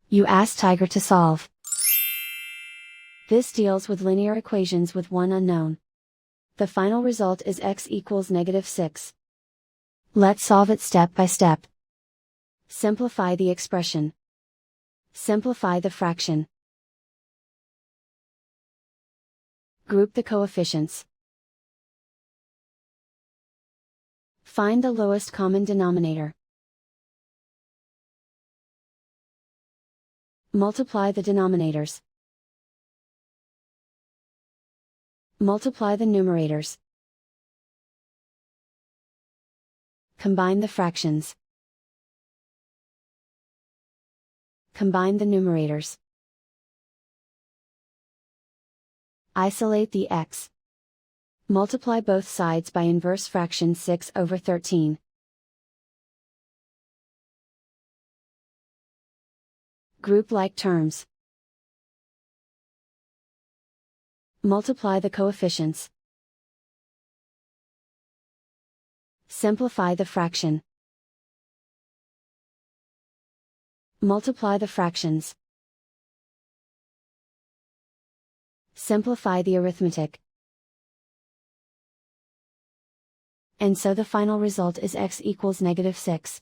You ask Tiger to solve. This deals with linear equations with one unknown. The final result is x equals -6. Let's solve it step by step. Simplify the expression. Simplify the fraction. Group the coefficients. Find the lowest common denominator. Multiply the denominators. Multiply the numerators. Combine the fractions. Combine the numerators. Isolate the x. Multiply both sides by inverse fraction 6/13. Group like terms. Multiply the coefficients. Simplify the fraction. Multiply the fractions. Simplify the arithmetic. And so the final result is x equals -6.